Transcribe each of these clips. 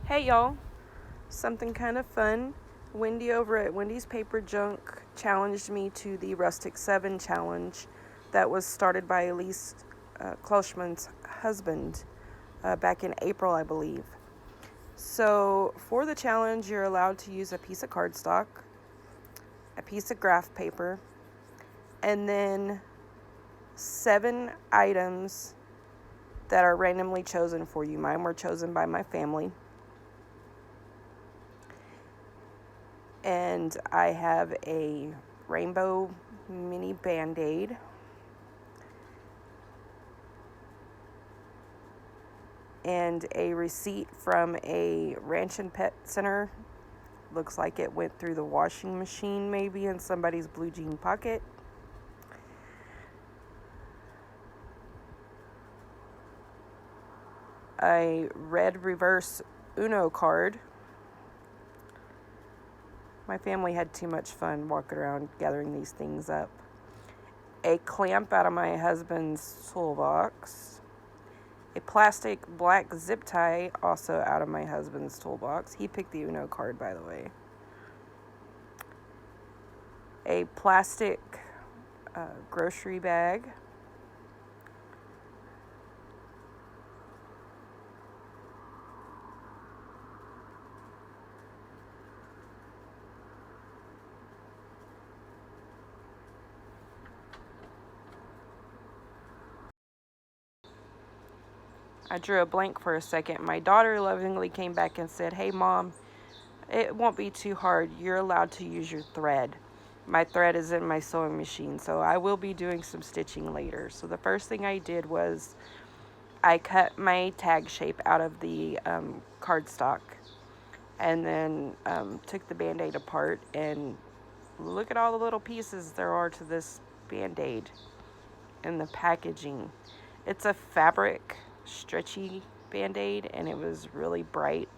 Hey y'all, something kind of fun. Wendy over at Wendy's Paper Junk challenged me to the Rustic Seven challenge that was started by Elise Kloschman's husband back in April, I believe. So, for the challenge, you're allowed to use a piece of cardstock, a piece of graph paper, and then 7 items that are randomly chosen for you. Mine were chosen by my family. And I have a rainbow mini Band-Aid, and a receipt from a ranch and pet center. Looks like it went through the washing machine maybe in somebody's blue jean pocket. A red reverse Uno card. My family had too much fun walking around gathering these things up. A clamp out of my husband's toolbox. A plastic black zip tie also out of my husband's toolbox. He picked the Uno card, by the way. A plastic grocery bag. I drew a blank for a second. My daughter lovingly came back and said, "Hey, Mom, it won't be too hard. You're allowed to use your thread." My thread is in my sewing machine, so I will be doing some stitching later. So the first thing I did was I cut my tag shape out of the cardstock, and then took the Band-Aid apart, and look at all the little pieces there are to this Band-Aid and the packaging. It's a fabric stretchy Band-Aid, and it was really bright,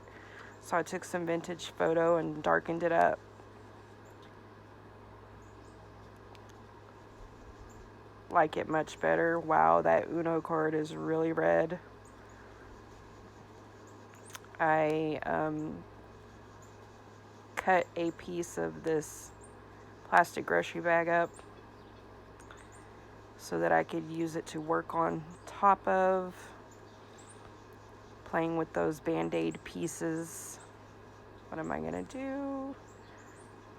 so I took some vintage photo and darkened it up. Like it much better. Wow, that Uno card is really red. I cut a piece of this plastic grocery bag up so that I could use it to work on top of, playing with those Band-Aid pieces. What am I gonna do?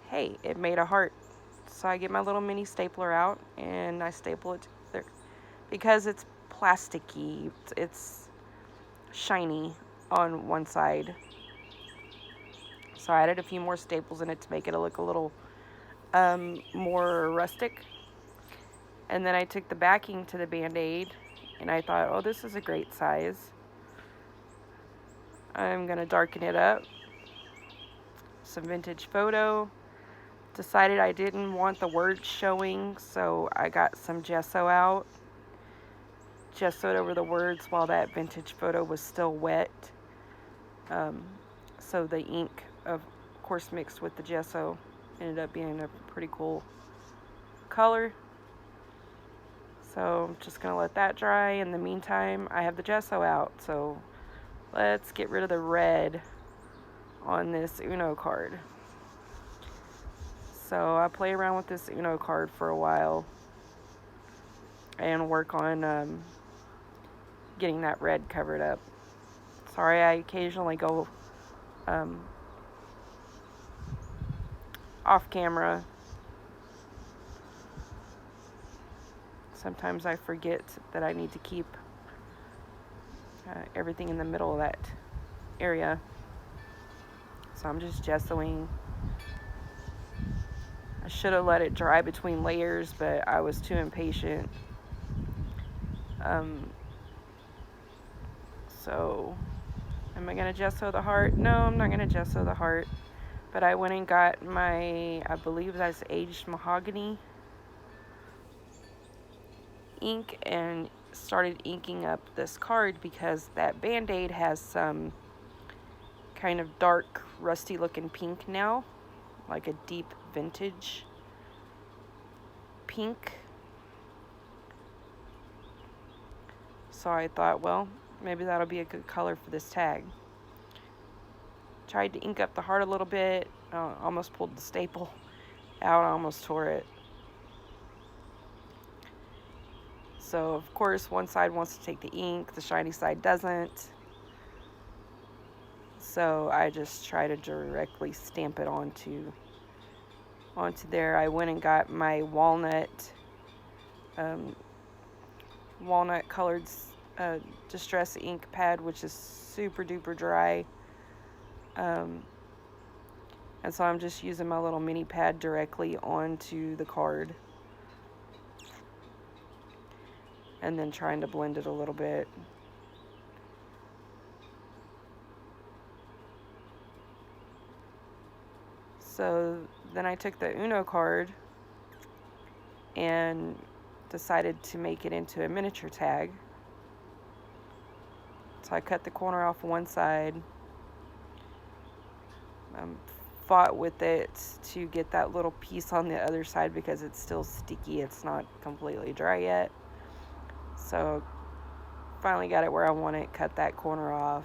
Hey, it made a heart. So I get my little mini stapler out and I staple it there. Because it's plasticky, it's shiny on one side. So I added a few more staples in it to make it look a little more rustic. And then I took the backing to the Band-Aid and I thought, oh, this is a great size. I'm gonna darken it up. Some vintage photo. Decided I didn't want the words showing, so I got some gesso out. Gessoed over the words while that vintage photo was still wet. So the ink, of course, mixed with the gesso, ended up being a pretty cool color. So I'm just going to let that dry. In the meantime, I have the gesso out. So let's get rid of the red on this Uno card. So I play around with this Uno card for a while and work on getting that red covered up. Sorry, I occasionally go off camera. Sometimes I forget that I need to keep everything in the middle of that area. So I'm just gessoing. I should have let it dry between layers, but I was too impatient. So, am I going to gesso the heart? No, I'm not going to gesso the heart. But I went and got my, I believe that's aged mahogany ink, and started inking up this card because that Band-Aid has some kind of dark, rusty looking pink now, like a deep vintage pink. So I thought, well, maybe that'll be a good color for this tag. tried to ink up the heart a little bit. Almost pulled the staple out, almost tore it. So of course one side wants to take the ink, the shiny side doesn't. So I just try to directly stamp it onto there. I went and got my walnut colored distress ink pad, which is super duper dry. And so I'm just using my little mini pad directly onto the card. And then trying to blend it a little bit. So then I took the Uno card and decided to make it into a miniature tag. So I cut the corner off one side, fought with it to get that little piece on the other side because it's still sticky, it's not completely dry yet. So finally got it where I want it, cut that corner off.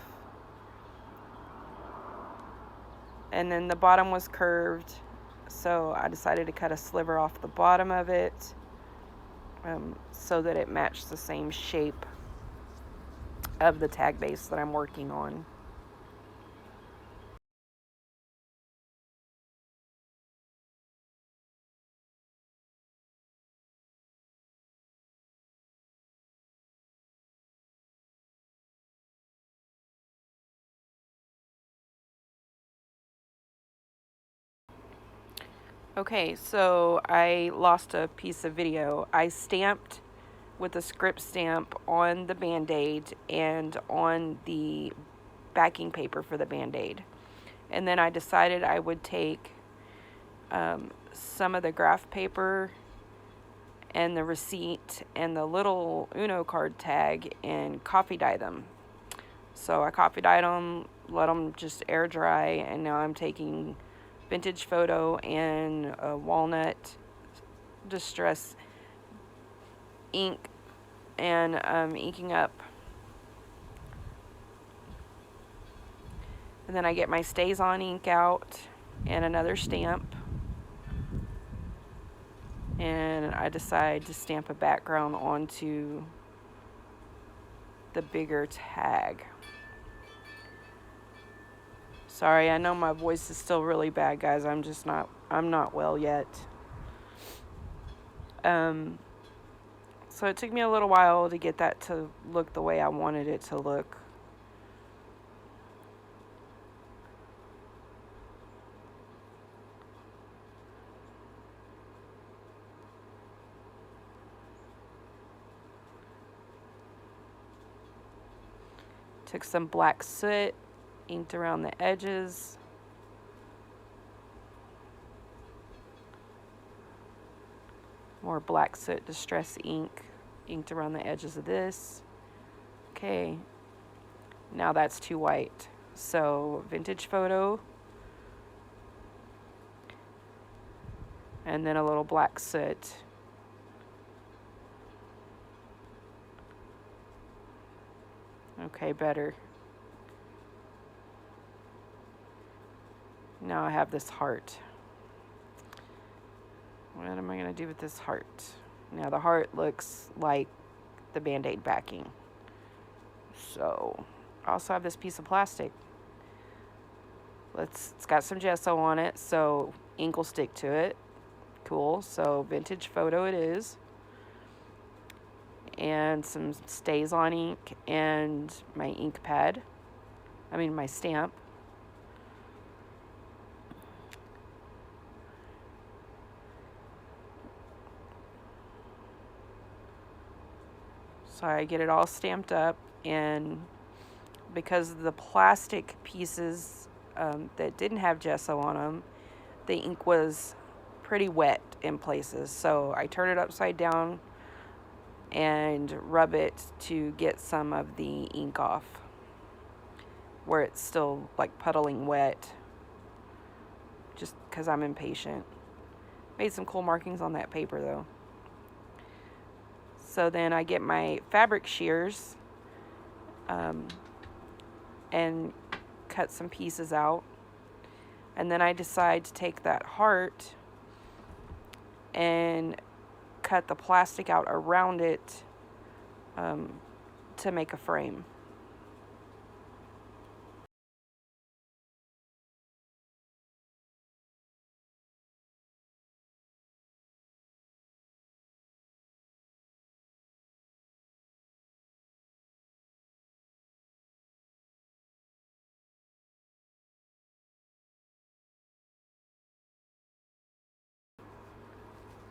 And then the bottom was curved, so I decided to cut a sliver off the bottom of it so that it matched the same shape of the tag base that I'm working on. Okay, so I lost a piece of video. I stamped with a script stamp on the Band-Aid and on the backing paper for the Band-Aid. And then I decided I would take some of the graph paper and the receipt and the little Uno card tag and coffee dye them. So I coffee dyed them, let them just air dry, and now I'm taking vintage photo and walnut distress ink and inking up. And then I get my Stays On ink out and another stamp. And I decide to stamp a background onto the bigger tag. Sorry, I know my voice is still really bad, guys. I'm not well yet. So it took me a little while to get that to look the way I wanted it to look. Took some black soot, inked around the edges. More black soot distress ink, inked around the edges of this. Okay, now that's too white. So vintage photo, and then a little black soot. Okay, better. Now I have this heart. What am I going to do with this heart? Now the heart looks like the Band-Aid backing. So I also have this piece of plastic. It's got some gesso on it, so ink will stick to it. Cool. So vintage photo it is. And some Stays On ink and my ink pad. My stamp. So I get it all stamped up, and because the plastic pieces that didn't have gesso on them, the ink was pretty wet in places. So I turn it upside down and rub it to get some of the ink off where it's still like puddling wet, just because I'm impatient. Made some cool markings on that paper though. So then I get my fabric shears and cut some pieces out. And then I decide to take that heart and cut the plastic out around it to make a frame.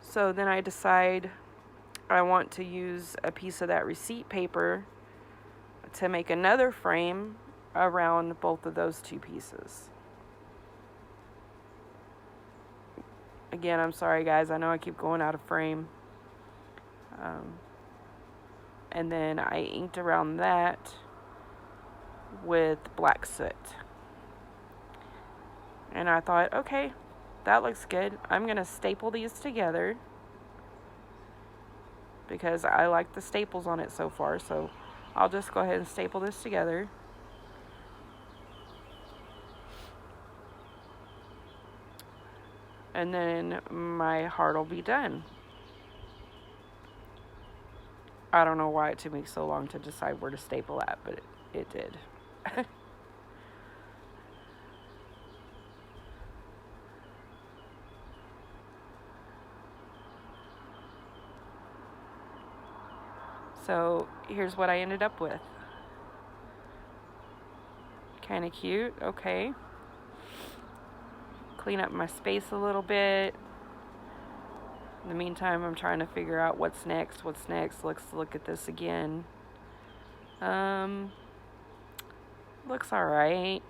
So then I decide I want to use a piece of that receipt paper to make another frame around both of those two pieces. Again, I'm sorry guys, I know I keep going out of frame. And then I inked around that with black soot. And I thought, okay, that looks good. I'm going to staple these together because I like the staples on it so far. So I'll just go ahead and staple this together. And then my heart will be done. I don't know why it took me so long to decide where to staple at, but it did. So here's what I ended up with. Kind of cute, okay. Clean up my space a little bit. In the meantime, I'm trying to figure out what's next. Let's look at this again. Looks alright.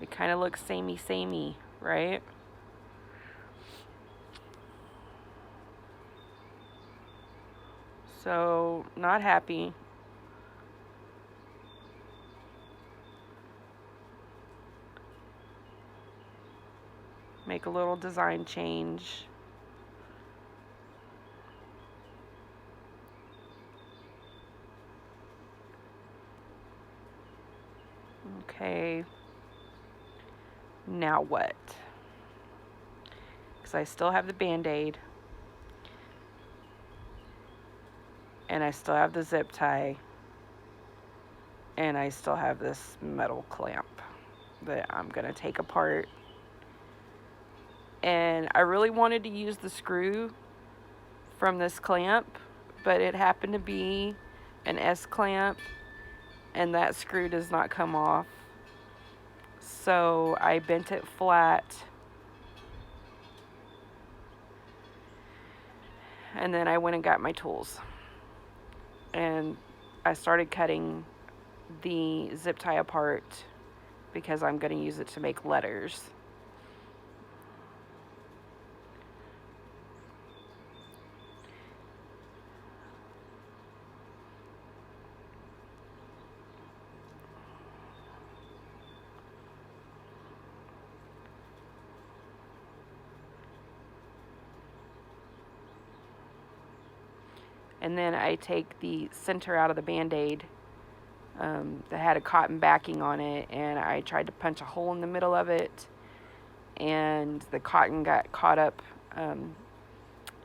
It kind of looks samey, right? So, not happy. Make a little design change. Okay. Now what? Because I still have the Band-Aid. And I still have the zip tie. And I still have this metal clamp that I'm going to take apart. And I really wanted to use the screw from this clamp, but it happened to be an S clamp, and that screw does not come off. So I bent it flat, and then I went and got my tools. And I started cutting the zip tie apart because I'm going to use it to make letters. And then I take the center out of the Band-Aid that had a cotton backing on it, and I tried to punch a hole in the middle of it, and the cotton got caught up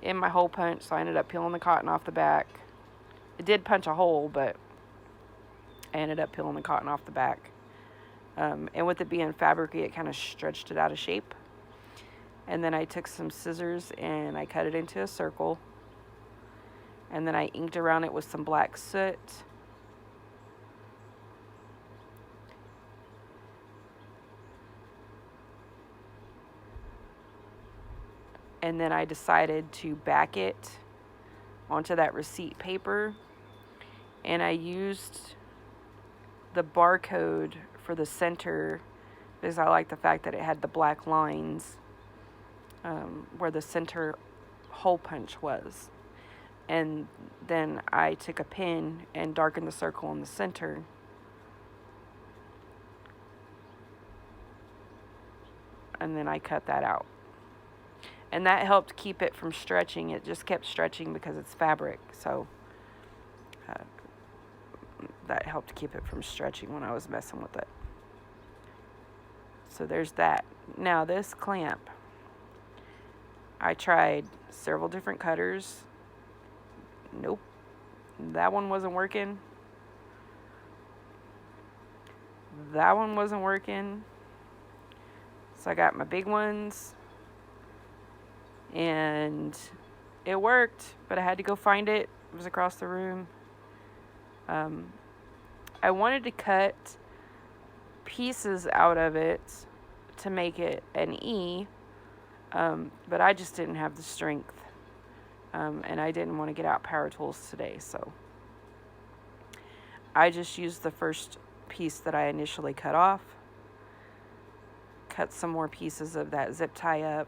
in my hole punch, so I ended up peeling the cotton off the back. It did punch a hole, but I ended up peeling the cotton off the back. And with it being fabric-y, it kind of stretched it out of shape. And then I took some scissors and I cut it into a circle. And then I inked around it with some black soot. And then I decided to back it onto that receipt paper. And I used the barcode for the center because I like the fact that it had the black lines where the center hole punch was. And then I took a pen and darkened the circle in the center. And then I cut that out. And that helped keep it from stretching. It just kept stretching because it's fabric. So that helped keep it from stretching when I was messing with it. So there's that. Now this clamp, I tried several different cutters. Nope, that one wasn't working. That one wasn't working. So I got my big ones, and it worked, but I had to go find it. It was across the room. I wanted to cut pieces out of it to make it an E, but I just didn't have the strength, and I didn't want to get out power tools today, so I just used the first piece that I initially cut off, cut some more pieces of that zip tie up,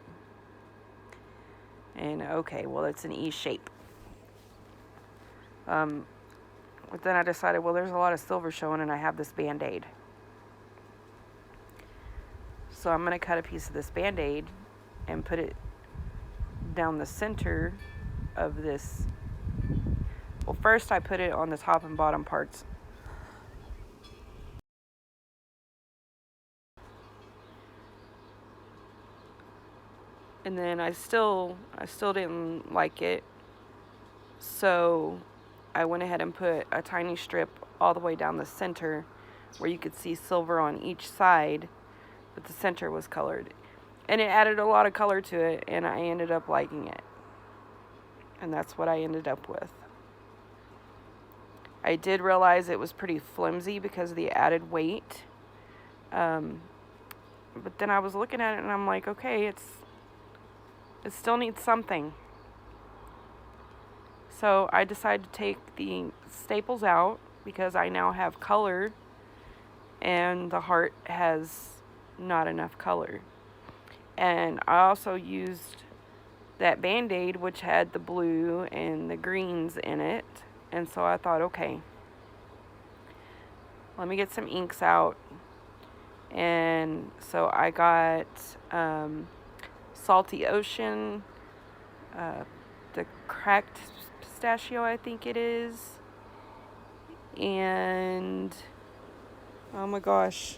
and okay, well, it's an E shape. But then I decided, well, there's a lot of silver showing, and I have this Band-Aid. So I'm going to cut a piece of this Band-Aid and put it down the center of this. Well, first I put it on the top and bottom parts. And then I still didn't like it. So I went ahead and put a tiny strip all the way down the center where you could see silver on each side, but the center was colored. And it added a lot of color to it, and I ended up liking it. And that's what I ended up with. I did realize it was pretty flimsy because of the added weight. But then I was looking at it and I'm like, okay, it still needs something. So I decided to take the staples out because I now have color and the heart has not enough color. And I also used that Band-Aid, which had the blue and the greens in it. And so I thought, okay, let me get some inks out. And so I got Salty Ocean, the Cracked Pistachio, I think it is. And, oh my gosh,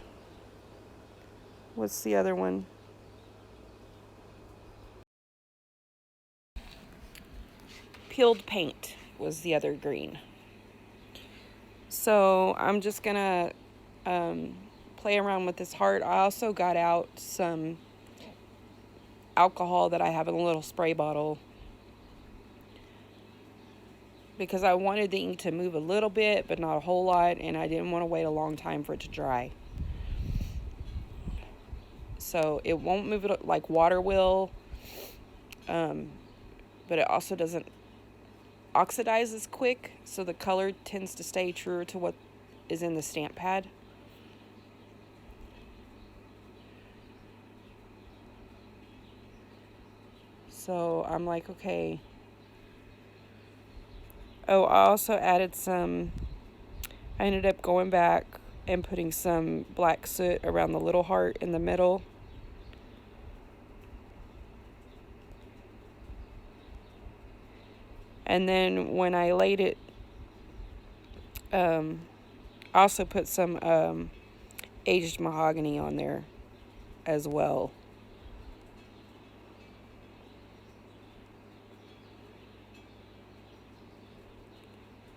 what's the other one? Peeled Paint was the other green. So I'm just gonna play around with this heart. I also got out some alcohol that I have in a little spray bottle because I wanted the ink to move a little bit but not a whole lot, and I didn't want to wait a long time for it to dry. So it won't move it like water will, but it also doesn't oxidize as quick, so the color tends to stay truer to what is in the stamp pad. So I'm like, okay. Oh, I also added I ended up going back and putting some black soot around the little heart in the middle. And then when I laid it, I also put some aged mahogany on there as well.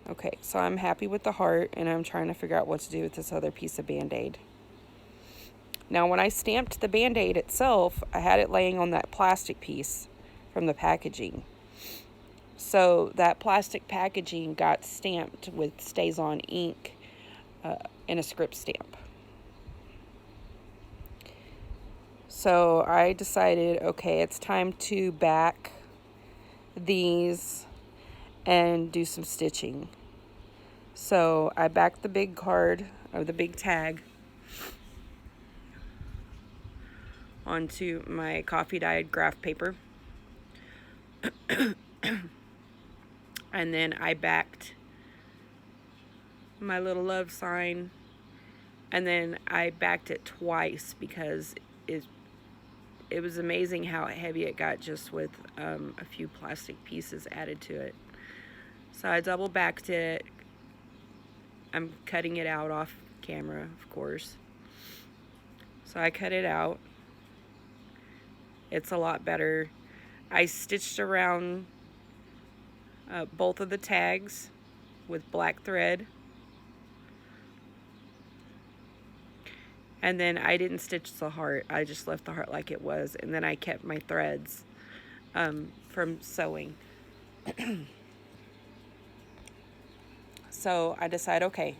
Okay, so I'm happy with the heart, and I'm trying to figure out what to do with this other piece of Band-Aid. Now, when I stamped the Band-Aid itself, I had it laying on that plastic piece from the packaging. So that plastic packaging got stamped with StazOn ink in a script stamp. So I decided, okay, it's time to back these and do some stitching. So I backed the big card, or the big tag, onto my coffee dyed graph paper. And then I backed my little love sign, and then I backed it twice because it was amazing how heavy it got just with a few plastic pieces added to it. So I double backed it. I'm cutting it out off camera, of course. So I cut it out. It's a lot better. I stitched around both of the tags with black thread. And then I didn't stitch the heart. I just left the heart like it was. And then I kept my threads from sewing. So I decided, okay,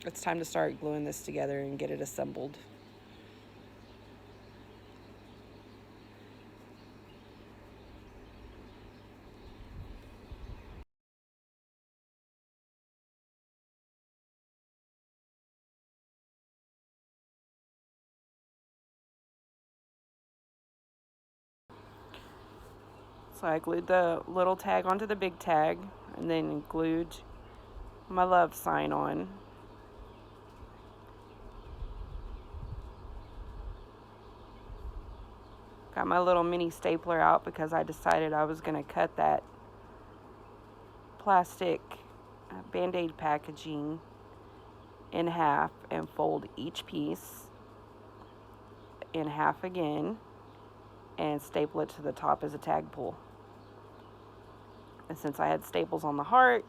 it's time to start gluing this together and get it assembled. So I glued the little tag onto the big tag and then glued my love sign on. Got my little mini stapler out because I decided I was going to cut that plastic Band-Aid packaging in half and fold each piece in half again and staple it to the top as a tag pull. And since I had staples on the heart,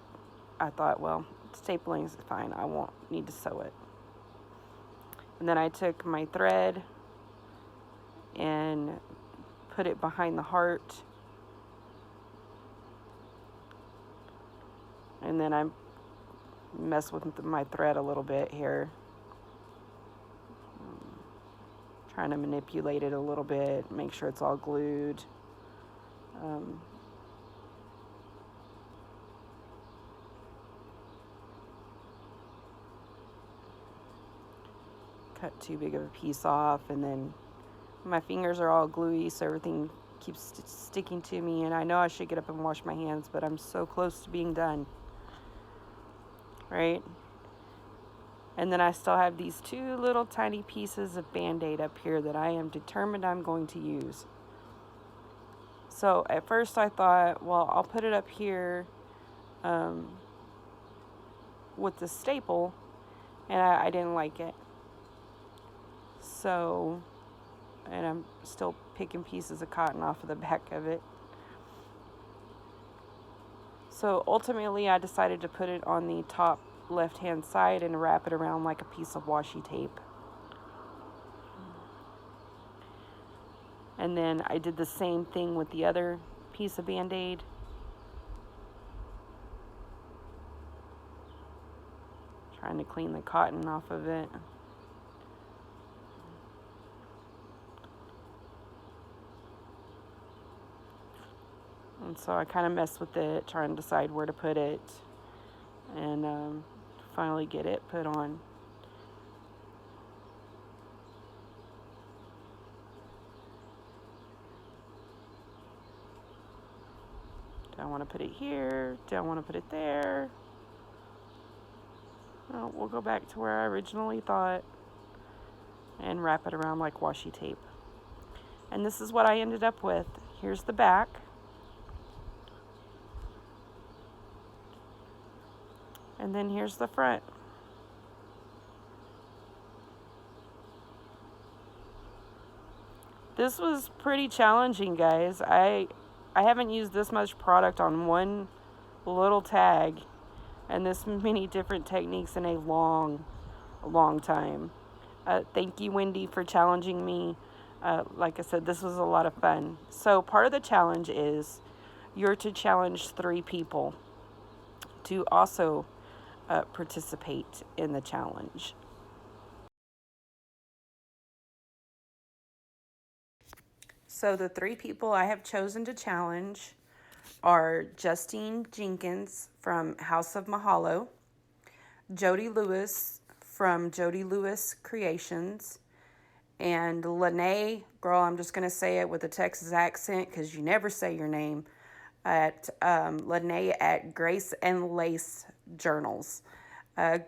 I thought, well, stapling is fine. I won't need to sew it. And then I took my thread and put it behind the heart. And then I mess with my thread a little bit here. Trying to manipulate it a little bit, make sure it's all glued. Cut too big of a piece off, and then my fingers are all gluey, so everything keeps sticking to me, and I know I should get up and wash my hands, but I'm so close to being done, right? And then I still have these two little tiny pieces of Band-Aid up here that I am determined I'm going to use. So at first I thought, well, I'll put it up here with the staple, and I didn't like it. So, and I'm still picking pieces of cotton off of the back of it. So ultimately I decided to put it on the top left-hand side and wrap it around like a piece of washi tape. And then I did the same thing with the other piece of Band-Aid. Trying to clean the cotton off of it. And so I kind of messed with it, trying to decide where to put it, and finally get it put on. Do I want to put it here? Do I want to put it there? Well, we'll go back to where I originally thought and wrap it around like washi tape. And this is what I ended up with. Here's the back. And then here's the front. This was pretty challenging, guys. I haven't used this much product on one little tag and this many different techniques in a long time. Thank you, Wendy, for challenging me. Like I said, this was a lot of fun. So part of the challenge is you're to challenge 3 people to also participate in the challenge. So the 3 people I have chosen to challenge are Justine Jenkins from House of Mahalo, Jodi Lewis from Jodi Lewis Creations, and Lynnae, girl, I'm just going to say it with a Texas accent because you never say your name, at Lynnae at Grace and Lace Journals.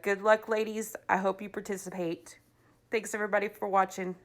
Good luck, ladies. I hope you participate. Thanks, everybody, for watching.